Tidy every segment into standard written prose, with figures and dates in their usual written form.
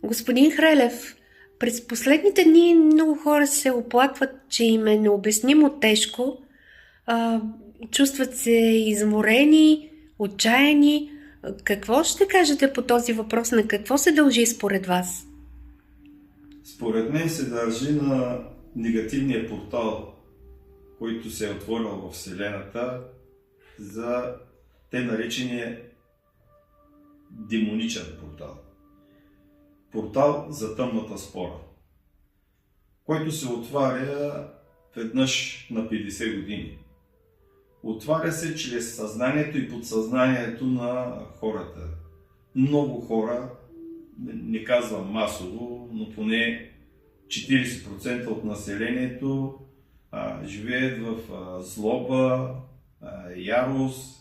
Господин Хрелев, през последните дни много хора се оплакват, че им е необяснимо тежко. А, Чувстват се изморени, отчаяни. Какво ще кажете по този въпрос? На какво се дължи според вас? Според мен се дължи на негативния портал, който се е отворил в Вселената за те наречения демоничен портал. Портал за тъмната спора, който се отваря веднъж на 50 години. Отваря се чрез съзнанието и подсъзнанието на хората. Много хора, не казвам масово, но поне 40% от населението живеят в злоба, ярост,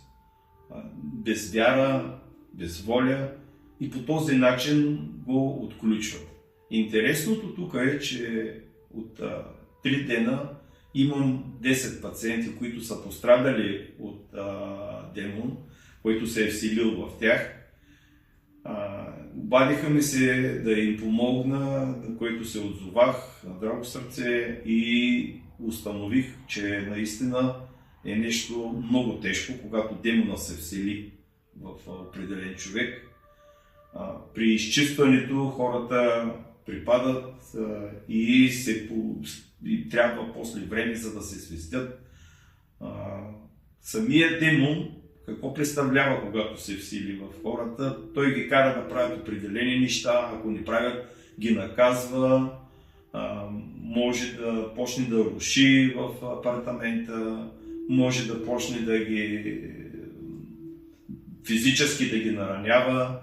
безвяра, безволя и по този начин го отключват. Интересното тук е, че от 3 дена имам 10 пациенти, които са пострадали от демон, който се е вселил в тях. Обадиха ми се да им помогна, на което се отзовах на драго сърце и установих, че наистина е нещо много тежко, когато демона се всели в определен човек. При изчистването хората припадат и трябва после време, за да се свестят. Самият демон какво представлява, когато се всили в хората? Той ги кара да правят определени неща, ако не правят, ги наказва, може да почне да руши в апартамента, може да почне да ги физически да ги наранява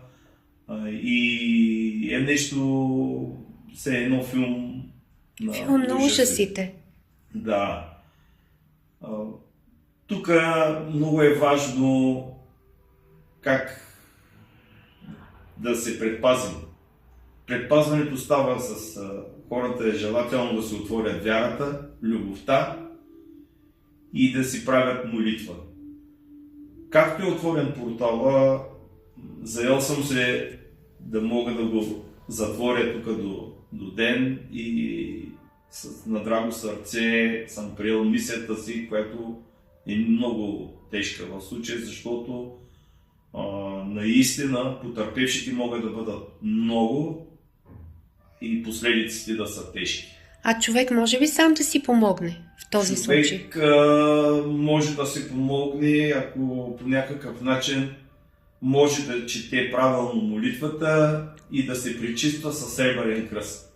и е нещо, все едно филм На ужасите. Да. Тук много е важно как да се предпазим. Предпазването става с хората, е желателно да се отворят вярата, любовта и да си правят молитва. Както е отворен портала, заел съм се да мога да го затворя тук до ден и на драго сърце съм приел мисията си, която е много тежка в случая, защото наистина потърпевшите могат да бъдат много и последиците да са тежки. А човек може ли сам да си помогне в този случай? Човек може да си помогне, ако по някакъв начин може да чете правилно молитвата и да се пречиства със сребърен кръст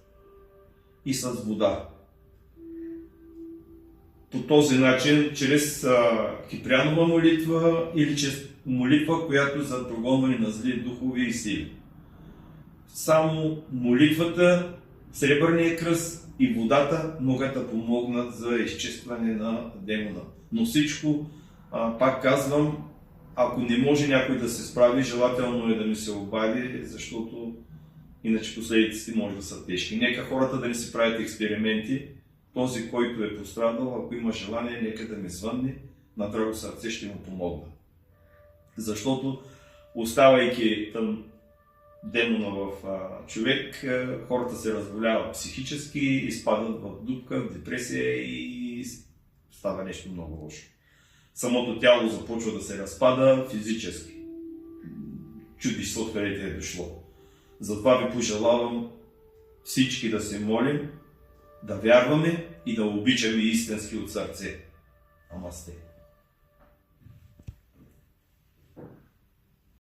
и с вода. По този начин, чрез Киприянова молитва или чрез молитва, която е за прогонване на зли духове и сили. Само молитвата, сребърния кръст и водата могат да помогнат за изчистване на демона. Но всичко, пак казвам, ако не може някой да се справи, желателно е да ми се обади, защото иначе последиците може да са тежки. Нека хората да не си правят експерименти. Този, който е пострадал, ако има желание, нека да ми звънне, на драго сърце ще му помогна. Защото, оставайки там демона в човек, хората се разболяват психически, изпадат в дупка, в депресия и става нещо много лошо. Самото тяло започва да се разпада физически. Чудиш се откъдето е дошло. Затова ви пожелавам всички да се молим, да вярваме и да обичаме истински от сърце. Амасте.